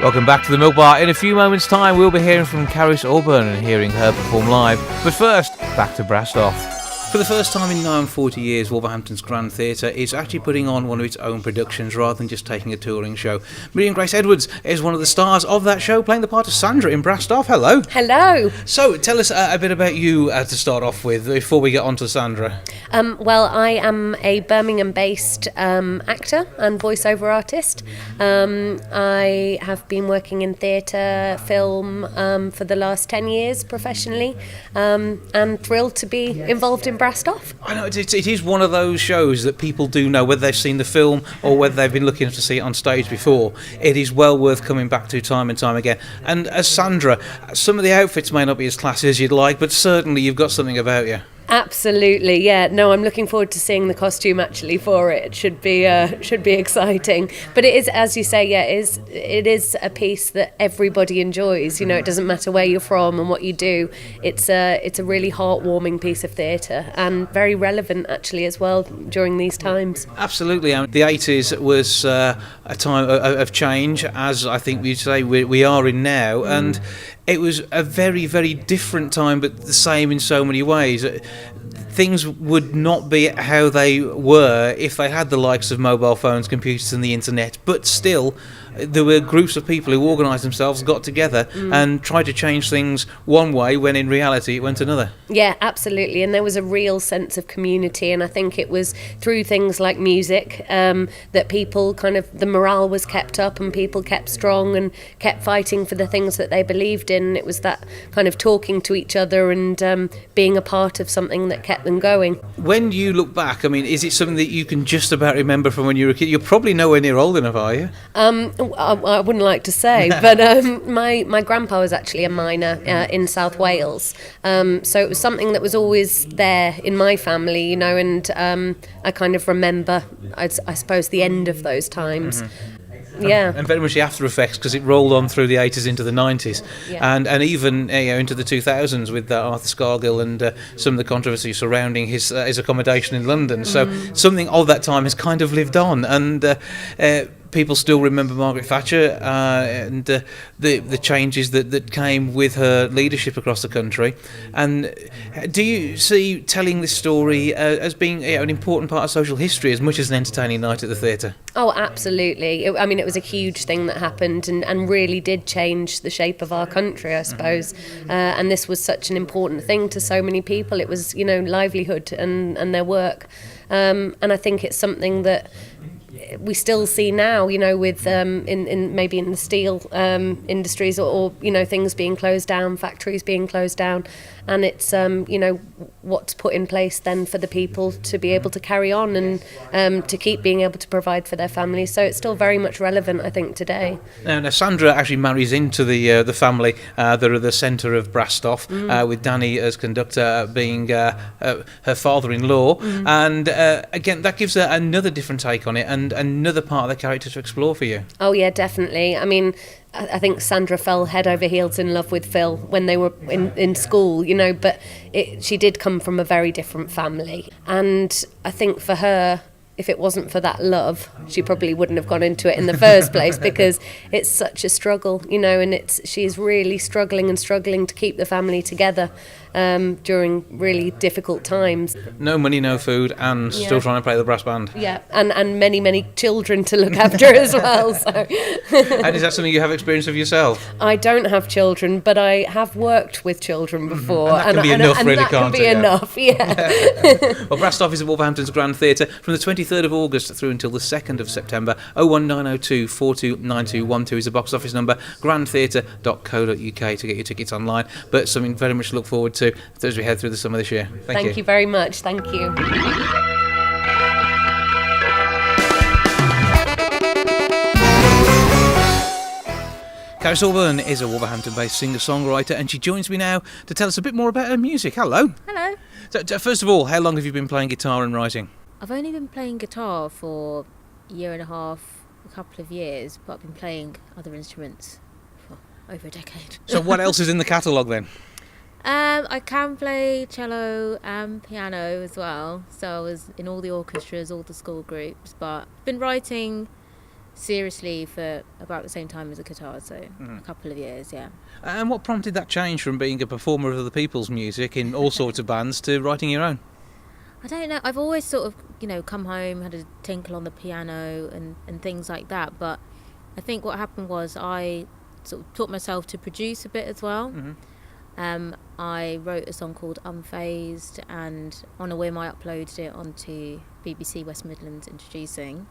Welcome back to the Milk Bar. In a few moments' time, we'll be hearing from Caris Auburn and hearing her perform live. But first, back to Brastoff. For the first time in 40 years, Wolverhampton's Grand Theatre is actually putting on one of its own productions rather than just taking a touring show. Miriam Grace Edwards is one of the stars of that show, playing the part of Sandra in Brastoff. Hello. Hello. So, tell us a bit about you to start off with before we get on to Sandra. Well, I am a Birmingham-based actor and voiceover artist. I have been working in theatre, film for the last 10 years professionally, and thrilled to be involved in Brastoff. I know it is one of those shows that people do know, whether they've seen the film or whether they've been looking to see it on stage before. It is well worth coming back to time and time again. And as Sandra, some of the outfits may not be as classy as you'd like, but certainly you've got something about you. Absolutely, yeah. No, I'm looking forward to seeing the costume actually for it. It should be exciting. But it is, as you say, yeah, it is a piece that everybody enjoys. You know, it doesn't matter where you're from and what you do. It's a really heartwarming piece of theatre and very relevant actually as well during these times. Absolutely. The 80s was a time of change, as I think we'd say we are in now, and it was a very, very different time, but the same in so many ways. Things would not be how they were if they had the likes of mobile phones, computers and the internet, but still there were groups of people who organised themselves, got together and tried to change things one way when in reality it went another. Yeah, absolutely. And there was a real sense of community, and I think it was through things like music that people the morale was kept up and people kept strong and kept fighting for the things that they believed in. It was that kind of talking to each other and being a part of something that kept them going. When you look back, I mean, is it something that you can just about remember from when you were a kid? You're probably nowhere near old enough, are you? I wouldn't like to say, but my grandpa was actually a miner in South Wales, so it was something that was always there in my family, you know, and I kind of remember, I suppose, the end of those times. Yeah, and very much the after effects, because it rolled on through the 80s into the 90s, and even into the 2000s with Arthur Scargill and some of the controversy surrounding his accommodation in London. So something of that time has kind of lived on, and people still remember Margaret Thatcher and the changes that came with her leadership across the country. And do you see telling this story as being an important part of social history as much as an entertaining night at the theatre? Oh, absolutely. It was a huge thing that happened and really did change the shape of our country, I suppose. And this was such an important thing to so many people. It was, you know, livelihood and their work. And I think it's something that we still see now, you know, with in maybe in the steel industries or you know, things being closed down, factories being closed down, and it's you know, what's put in place then for the people to be able to carry on and to keep being able to provide for their families. So it's still very much relevant, I think, today. Now Sandra actually marries into the family that are the centre of Brastoff, with Danny as conductor being her father-in-law, and again that gives her another different take on it and another part of the character to explore for you. Oh yeah, definitely. I mean, I think Sandra fell head over heels in love with Phil when they were in school, you know, but she did come from a very different family. And I think for her, if it wasn't for that love, she probably wouldn't have gone into it in the first place, because it's such a struggle, you know, and she's really struggling to keep the family together during really difficult times. No money, no food, and still trying to play the brass band. Yeah, and many, many children to look after as well. So. And is that something you have experience of yourself? I don't have children, but I have worked with children before. And that can be enough, really, can't it? That can be enough, yeah. Well, Brastoff is at Wolverhampton's Grand Theatre from the 23rd of August through until the 2nd of September. 01902 429212 is the box office number. grandtheatre.co.uk to get your tickets online. But something very much to look forward to as we head through the summer this year. Thank you very much. Thank you. Caris Auburn is a Wolverhampton-based singer-songwriter, and she joins me now to tell us a bit more about her music. Hello. Hello. So, first of all, how long have you been playing guitar and writing? I've only been playing guitar for a year and a half, a couple of years, but I've been playing other instruments for over a decade. So what else is in the catalogue then? I can play cello and piano as well, so I was in all the orchestras, all the school groups, but I've been writing seriously for about the same time as the guitar, so a couple of years, yeah. And what prompted that change from being a performer of other people's music in all sorts of bands to writing your own? I don't know, I've always sort of, come home, had a tinkle on the piano and things like that, but I think what happened was I sort of taught myself to produce a bit as well. I wrote a song called Unfazed, and on a whim I uploaded it onto BBC West Midlands Introducing,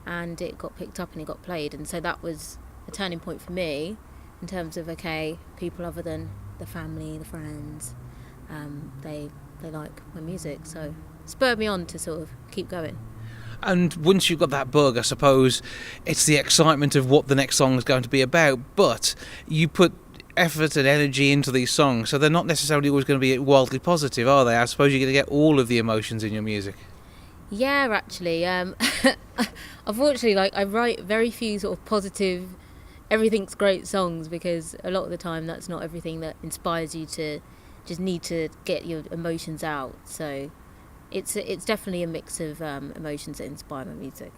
and it got picked up and it got played, and so that was a turning point for me in terms of, okay, people other than the family, the friends, they like my music, so spurred me on to sort of keep going. And once you've got that bug, I suppose it's the excitement of what the next song is going to be about, but you put effort and energy into these songs, so they're not necessarily always going to be wildly positive, are they? I suppose you're going to get all of the emotions in your music. Yeah, actually, unfortunately, I write very few sort of positive, everything's great songs, because a lot of the time that's not everything that inspires you to just need to get your emotions out. So it's definitely a mix of emotions that inspire my music.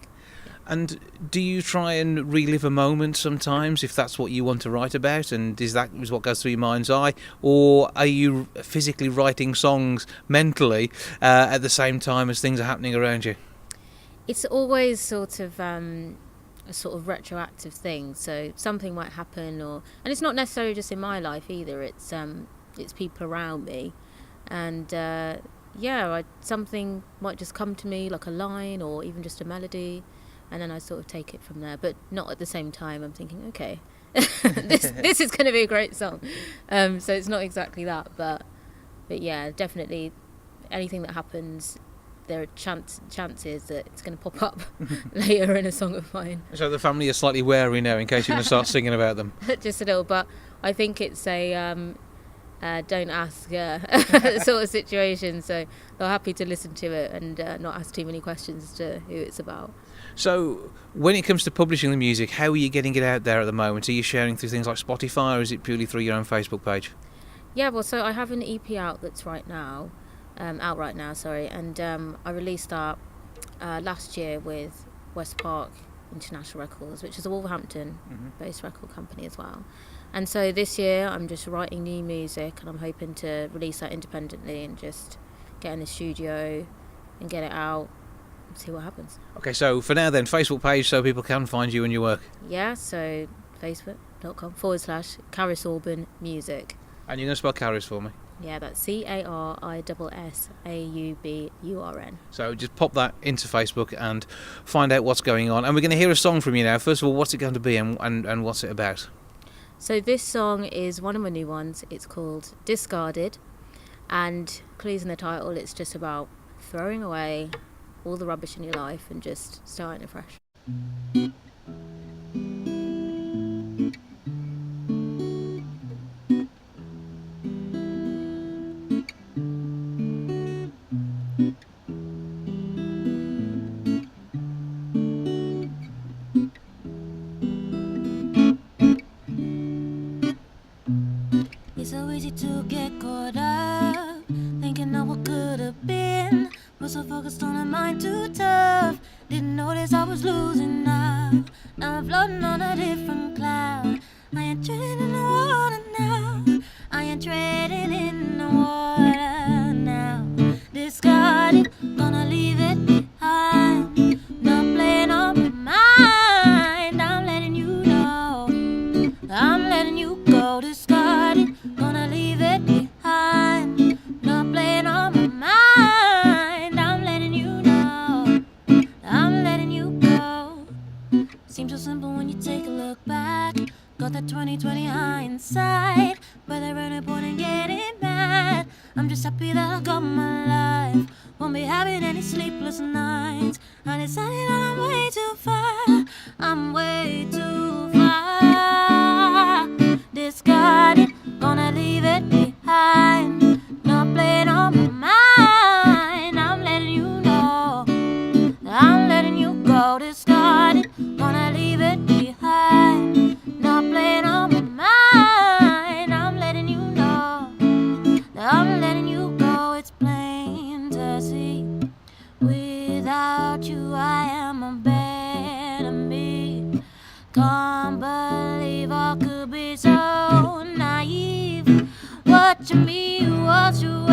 And do you try and relive a moment sometimes, if that's what you want to write about, and is what goes through your mind's eye, or are you physically writing songs mentally at the same time as things are happening around you? It's always sort of a sort of retroactive thing, so something might happen, and it's not necessarily just in my life either, it's people around me, and something might just come to me, like a line or even just a melody, and then I sort of take it from there, but not at the same time I'm thinking, okay, this is going to be a great song. So it's not exactly that, but yeah, definitely anything that happens, there are chances that it's going to pop up later in a song of mine. So the family are slightly wary now in case you're going to start singing about them. Just a little, but I think it's a don't ask sort of situation, so they're happy to listen to it and not ask too many questions as to who it's about. So when it comes to publishing the music, how are you getting it out there at the moment? Are you sharing through things like Spotify, or is it purely through your own Facebook page? Yeah, well, so I have an EP out that's out right now, and I released that last year with West Park International Records, which is a Wolverhampton-based record company as well. And so this year I'm just writing new music, and I'm hoping to release that independently and just get in the studio and get it out and see what happens. Okay, so for now then, Facebook page so people can find you and your work. Yeah, so facebook.com/Caris Auburn Music. And you're going to spell Caris for me? Yeah, that's CARISSAUBURN. So just pop that into Facebook and find out what's going on. And we're going to hear a song from you now. First of all, what's it going to be and what's it about? So this song is one of my new ones. It's called Discarded, and clues in the title, it's just about throwing away all the rubbish in your life and just starting afresh. It's so easy to get caught up, thinking of what could have been. Was so focused on a mind too tough, didn't notice I was losing now. Now I'm floating on a different cloud. I ain't treading in the water now. I ain't treading in the water now. Discarded, gonna leave it behind. Not playing on my mind. I'm letting you know, I'm letting you go. Discarded, gonna leave it behind. Not playing on my mind. I'm letting you know, I'm letting you go. Seems so simple when you take a look back. Got that 20/20 hindsight, but there ain't no point in getting mad. I'm just happy that I got my life. Won't be having any sleepless nights. I decided that I'm way too far. I'm way too far. Discarded, gonna leave it behind. Not playing on my mind. I'm letting you know, I'm letting you go. Discarded, gonna leave it behind. Not playing on my mind. I'm letting you know, I'm letting you go. It's plain to see. Without you, I am a better me. Can't believe I could be so naive. Watching me, watch you